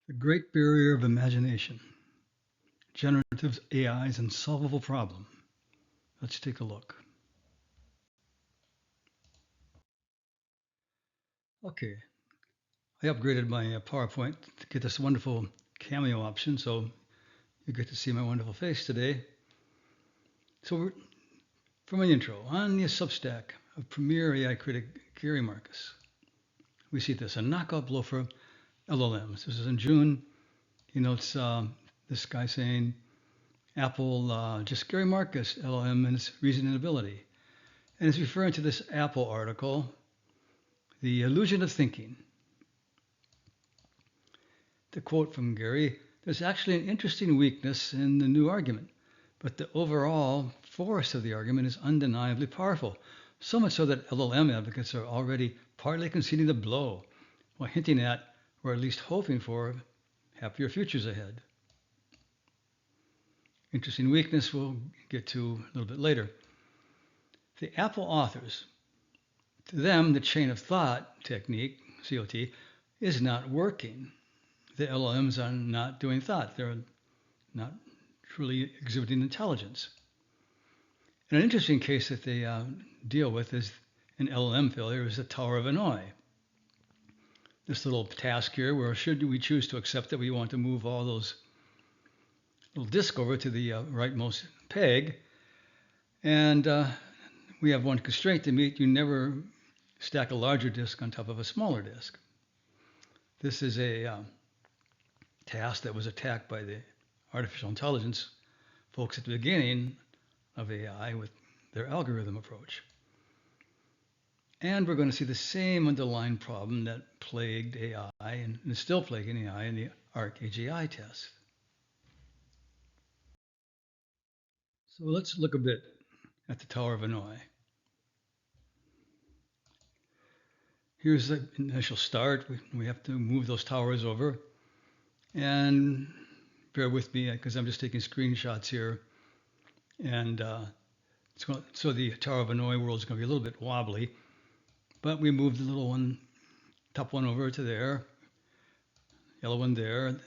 The Great Barrier of Imagination, Generative AI's Unsolvable Problem. Let's take a look. Okay, I upgraded my PowerPoint to get this wonderful cameo option, so you get to see my wonderful face today. So for my intro, on the Substack of premier AI critic Gary Marcus, we see this, a knockout blow for LLMs. This is in June. He notes this guy saying, Apple, just Gary Marcus, LLM and its reasoning ability. And it's referring to this Apple article, The Illusion of Thinking. The quote from Gary, there's actually an interesting weakness in the new argument, but the overall force of the argument is undeniably powerful, so much so that LLM advocates are already partly conceding the blow, while hinting at, or at least hoping for, happier futures ahead. Interesting weakness we'll get to a little bit later. The Apple authors, to them, the chain of thought technique, COT, is not working. The LLMs are not doing thought. They're not truly exhibiting intelligence. And an interesting case that they deal with is an LLM failure is the Tower of Hanoi. This little task here where should we choose to accept that we want to move all those little disk over to the rightmost peg, and we have one constraint to meet. You never stack a larger disk on top of a smaller disk. This is a task that was attacked by the artificial intelligence folks at the beginning of AI with their algorithm approach. And we're going to see the same underlying problem that plagued AI and is still plaguing AI in the ARC-AGI test. So let's look a bit at the Tower of Hanoi. Here's the initial start. We have to move those towers over. And bear with me because I'm just taking screenshots here. And so the Tower of Hanoi world is going to be a little bit wobbly. But we moved the little one, top one over to there, yellow one there,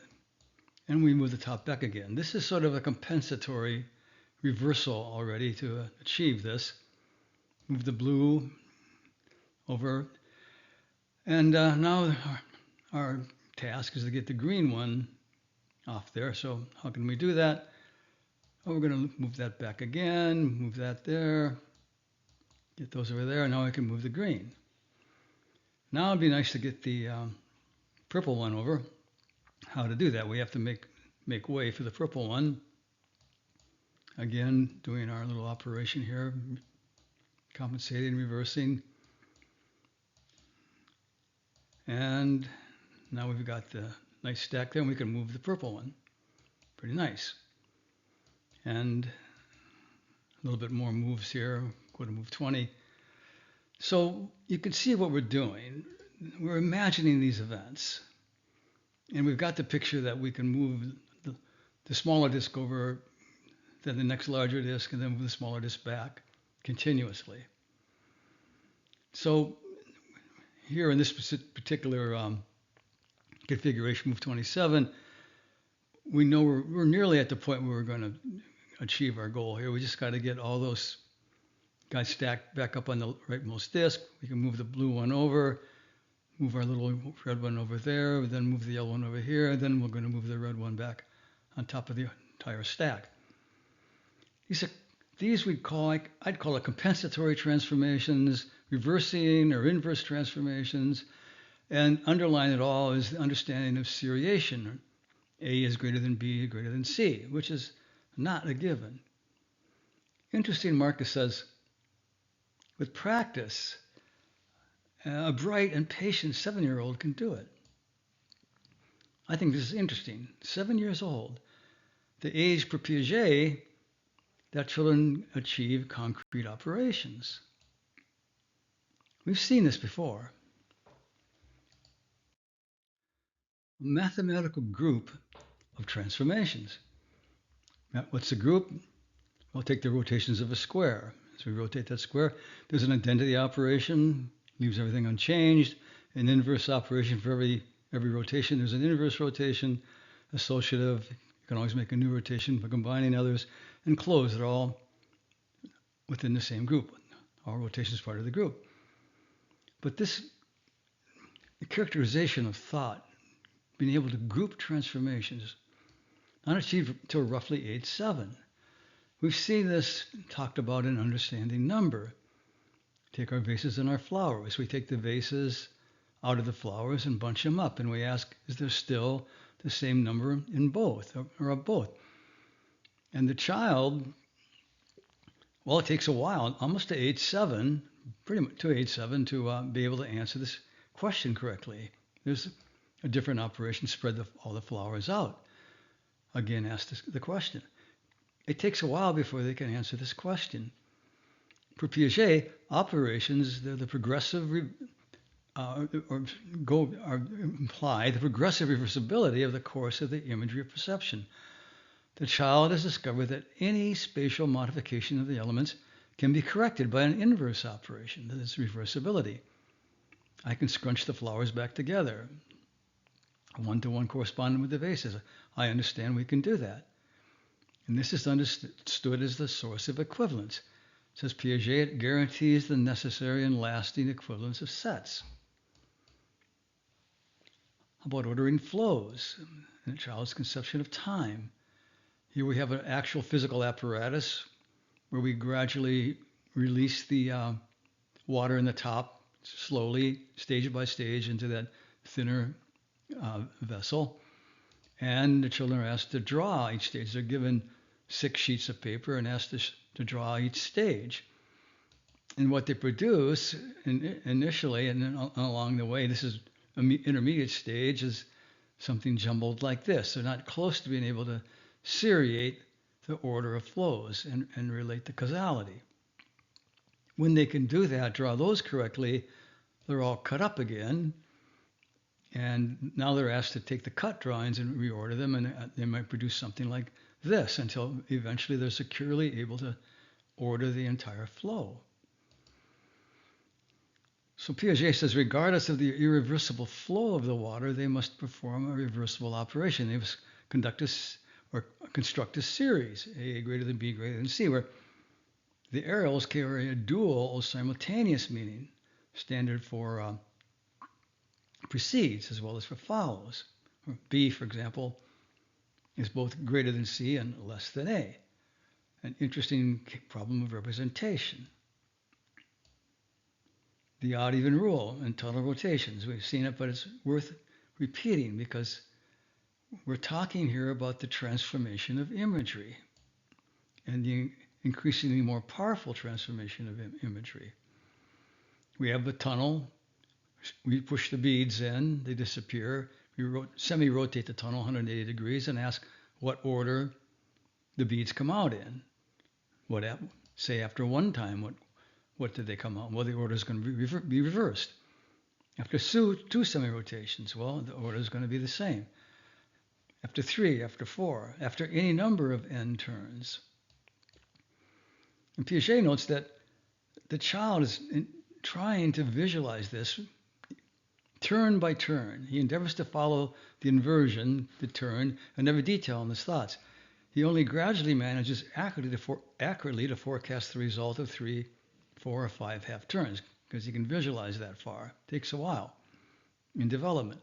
and we move the top back again. This is sort of a compensatory reversal already to achieve this. Move the blue over. And now our task is to get the green one off there. So how can we do that? Oh, we're going to move that back again, move that there, get those over there. Now I can move the green. Now it'd be nice to get the purple one over. How to do that? We have to make way for the purple one. Again, doing our little operation here, compensating, reversing. And now we've got the nice stack there, and we can move the purple one. Pretty nice. And a little bit more moves here. Go to move 20. So you can see what we're doing. We're imagining these events. And we've got the picture that we can move the smaller disk over, then the next larger disk, and then move the smaller disk back continuously. So here in this particular configuration, move 27, we know we're nearly at the point where we're going to achieve our goal here. We just got to get all those guys stacked back up on the rightmost disk. We can move the blue one over, move our little red one over there, then move the yellow one over here, and then we're going to move the red one back on top of the entire stack. These I'd call it compensatory transformations, reversing or inverse transformations, and underlying it all is the understanding of seriation. A is greater than B, greater than C, which is not a given. Interesting, Marcus says, with practice, a bright and patient 7-year-old can do it. I think this is interesting. 7 years old, the age per Piaget that children achieve concrete operations. We've seen this before. A mathematical group of transformations. What's a group? Well, take the rotations of a square. As we rotate that square, there's an identity operation, leaves everything unchanged, an inverse operation for every Every rotation, there's an inverse rotation, associative. You can always make a new rotation by combining others, and closed. They're all within the same group. All rotation is part of the group. But this characterization of thought, being able to group transformations, not achieved until roughly age 7. We've seen this talked about in understanding number. Take our vases and our flowers. We take the vases out of the flowers and bunch them up, and we ask, is there still the same number in both, or of both? And the child, well, it takes a while, almost to age 7, pretty much to age 7, to be able to answer this question correctly. There's a different operation, spread all the flowers out. Again, ask the question. It takes a while before they can answer this question. For Piaget, operations, they're the progressive, imply the progressive reversibility of the course of the imagery of perception. The child has discovered that any spatial modification of the elements can be corrected by an inverse operation, that is reversibility. I can scrunch the flowers back together, one-to-one corresponding with the vases. I understand we can do that. And this is understood as the source of equivalence. Says Piaget, it guarantees the necessary and lasting equivalence of sets. How about ordering flows in a child's conception of time? Here we have an actual physical apparatus where we gradually release the water in the top slowly, stage by stage, into that thinner vessel. And the children are asked to draw each stage. They're given 6 sheets of paper and asked to draw each stage. And what they produce initially and then along the way, this is an intermediate stage, is something jumbled like this. They're not close to being able to seriate the order of flows and relate the causality. When they can do that, draw those correctly, they're all cut up again. And now they're asked to take the cut drawings and reorder them, and they might produce something like this until eventually they're securely able to order the entire flow. So Piaget says, regardless of the irreversible flow of the water, they must perform a reversible operation. They must construct a series, A greater than B greater than C, where the arrows carry a dual or simultaneous meaning, standard for precedes as well as for follows. B, for example, is both greater than C and less than A. An interesting problem of representation. The odd-even rule in total rotations. We've seen it, but it's worth repeating because we're talking here about the transformation of imagery and the increasingly more powerful transformation of imagery. We have the tunnel. We push the beads in, they disappear. We semi-rotate the tunnel 180 degrees and ask what order the beads come out in. Say after one time, what did they come out? Well, the order is going to be reversed. After 2 semi-rotations, well, the order is going to be the same. After 3, after 4, after any number of n turns. And Piaget notes that the child is trying to visualize this turn by turn. He endeavors to follow the inversion, the turn, and every detail in his thoughts. He only gradually manages accurately to forecast the result of 3, 4, or 5 half turns, because he can visualize that far. It takes a while in development.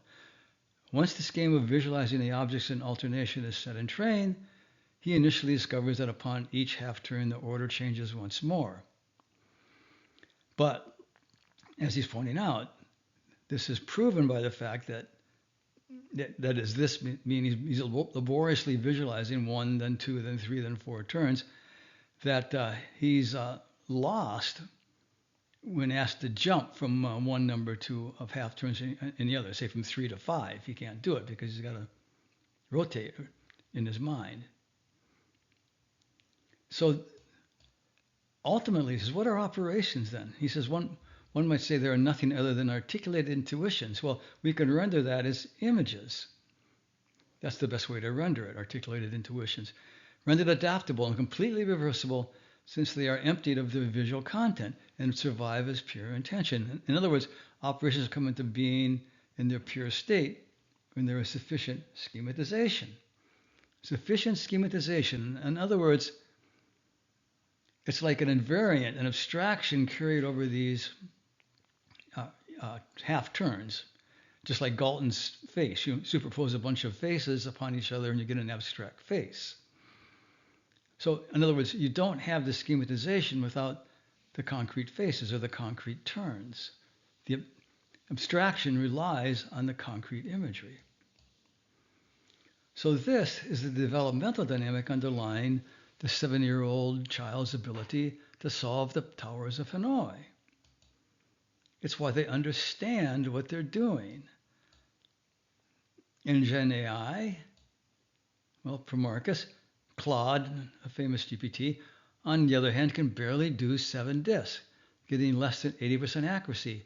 Once this game of visualizing the objects in alternation is set in train, he initially discovers that upon each half turn, the order changes once more. But, as he's pointing out, this is proven by the fact that is this meaning he's laboriously visualizing 1, then 2, then 3, then 4 turns, that he's lost when asked to jump from one number of half turns in the other, say from 3 to 5. He can't do it because he's got to rotate in his mind. So ultimately, he says, what are operations then? He says, one might say there are nothing other than articulated intuitions. Well, we can render that as images. That's the best way to render it, articulated intuitions. Rendered adaptable and completely reversible since they are emptied of their visual content and survive as pure intention. In other words, operations come into being in their pure state when there is sufficient schematization. Sufficient schematization, in other words, it's like an invariant, an abstraction carried over these half turns, just like Galton's face. You superpose a bunch of faces upon each other and you get an abstract face. So, in other words, you don't have the schematization without the concrete faces or the concrete turns. The abstraction relies on the concrete imagery. So this is the developmental dynamic underlying the 7-year-old child's ability to solve the Towers of Hanoi. It's why they understand what they're doing. In Gen AI, well, for Marcus, Claude, a famous GPT, on the other hand, can barely do 7 disks, getting less than 80% accuracy,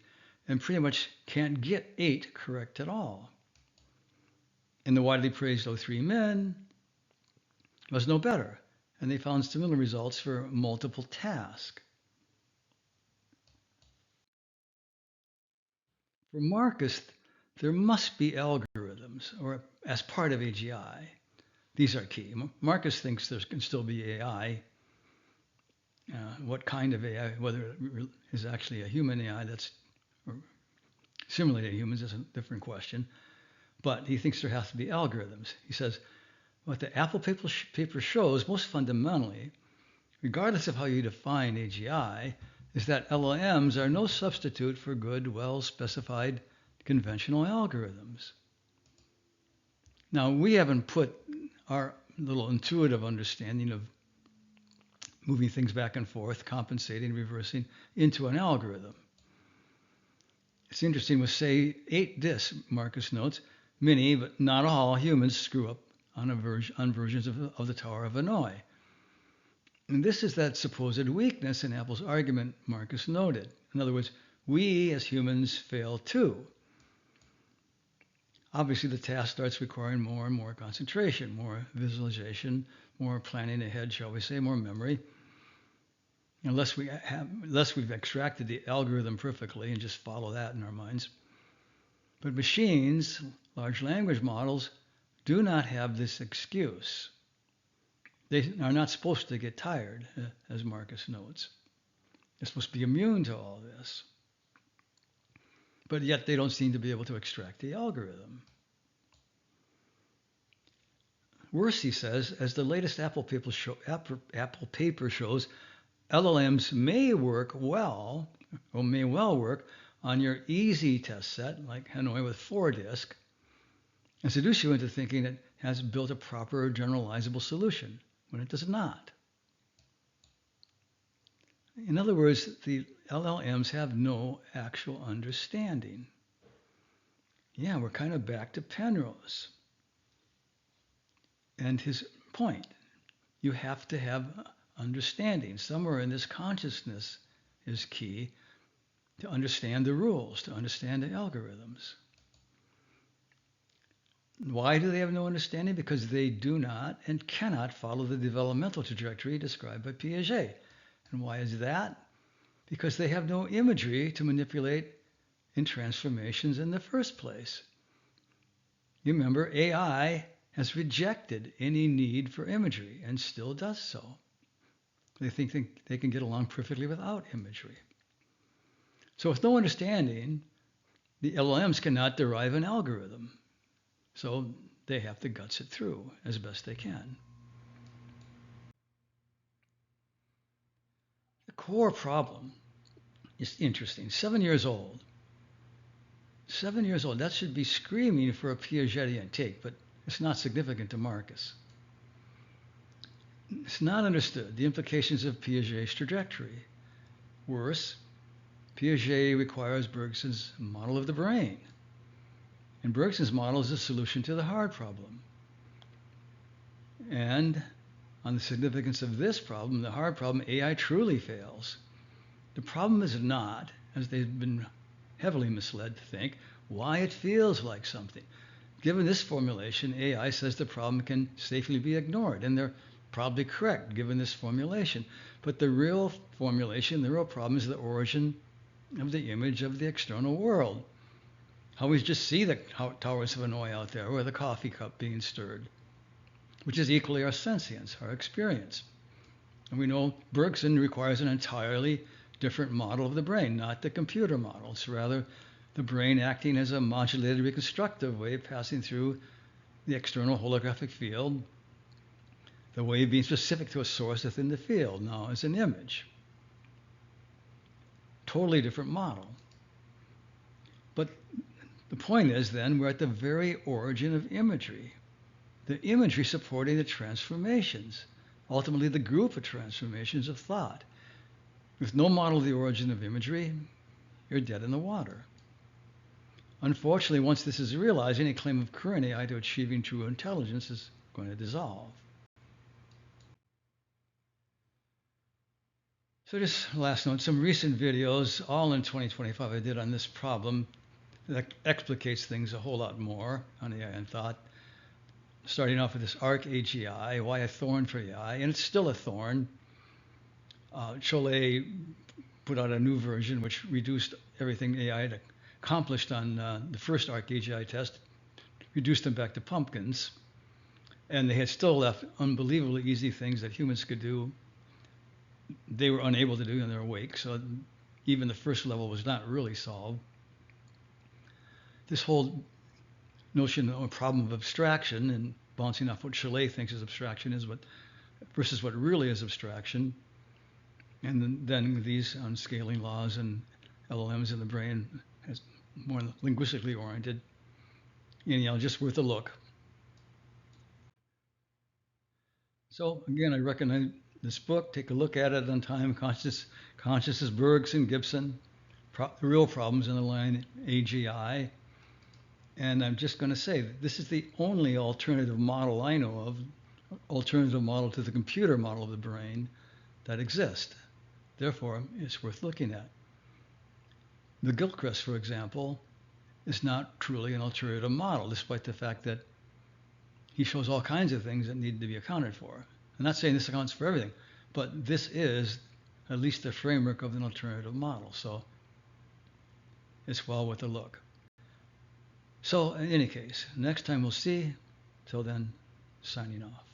and pretty much can't get 8 correct at all. And the widely praised O3 men was no better, and they found similar results for multiple tasks. For Marcus, there must be algorithms, or as part of AGI. These are key. Marcus thinks there can still be AI. What kind of AI, whether it is actually a human AI that's similar to humans, is a different question. But he thinks there has to be algorithms. He says, what the Apple paper shows most fundamentally, regardless of how you define AGI, is that LLMs are no substitute for good, well-specified conventional algorithms. Now, we haven't put our little intuitive understanding of moving things back and forth, compensating, reversing, into an algorithm. It's interesting with, say, 8 disks, Marcus notes, many, but not all, humans screw up on versions of the Tower of Hanoi. And this is that supposed weakness in Apple's argument Marcus noted. In other words, we as humans fail too. Obviously, the task starts requiring more and more concentration, more visualization, more planning ahead, shall we say, more memory. Unless we've extracted the algorithm perfectly and just follow that in our minds. But machines, large language models, do not have this excuse. They are not supposed to get tired, as Marcus notes. They're supposed to be immune to all this. But yet they don't seem to be able to extract the algorithm. Worse, he says, as the latest Apple paper shows, LLMs may work well, or may well work, on your easy test set, like Hanoi with 4 disks, and seduce you into thinking it has built a proper generalizable solution, when it does not. In other words, the LLMs have no actual understanding. Yeah, we're kind of back to Penrose. And his point, you have to have understanding. Somewhere in this consciousness is key to understand the rules, to understand the algorithms. Why do they have no understanding? Because they do not and cannot follow the developmental trajectory described by Piaget. And why is that? Because they have no imagery to manipulate in transformations in the first place. You remember, AI has rejected any need for imagery and still does so. They think they can get along perfectly without imagery. So with no understanding, the LLMs cannot derive an algorithm. So they have to guts it through as best they can. The core problem is interesting. 7 years old. 7 years old. That should be screaming for a Piagetian take, but it's not significant to Marcus. It's not understood the implications of Piaget's trajectory. Worse, Piaget requires Bergson's model of the brain. And Bergson's model is a solution to the hard problem. And on the significance of this problem, the hard problem, AI truly fails. The problem is not, as they've been heavily misled to think, why it feels like something. Given this formulation, AI says the problem can safely be ignored, and they're probably correct given this formulation. But the real formulation, the real problem is the origin of the image of the external world. how we just see the Towers of Hanoi out there, or the coffee cup being stirred, which is equally our sentience, our experience. And we know Bergson requires an entirely different model of the brain, not the computer model. It's rather the brain acting as a modulated reconstructive wave passing through the external holographic field, the wave being specific to a source within the field, now as an image. Totally different model. But the point is then we're at the very origin of imagery. The imagery supporting the transformations, ultimately the group of transformations of thought. With no model of the origin of imagery, you're dead in the water. Unfortunately, once this is realized, any claim of current AI to achieving true intelligence is going to dissolve. So just last note, some recent videos, all in 2025, I did on this problem that explicates things a whole lot more on AI and thought. Starting off with this arc AGI, why a thorn for AI, and it's still a thorn. Cholet put out a new version which reduced everything AI had accomplished on the first arc AGI test, reduced them back to pumpkins, and they had still left unbelievably easy things that humans could do. They were unable to do in their wake, so even the first level was not really solved. This whole notion of a problem of abstraction and bouncing off what Cholet thinks is abstraction is versus what really is abstraction. And then these on scaling laws and LLMs in the brain as more linguistically oriented. Anyhow, just worth a look. So again, I recommend this book. Take a look at it on time. Consciousness, Bergson, Gibson, the real problems in the line AGI. And I'm just going to say that this is the only alternative model I know of, alternative model to the computer model of the brain that exists. Therefore, it's worth looking at. The Gilchrist, for example, is not truly an alternative model, despite the fact that he shows all kinds of things that need to be accounted for. I'm not saying this accounts for everything, but this is at least the framework of an alternative model. So it's well worth a look. So in any case, next time we'll see. Till then, signing off.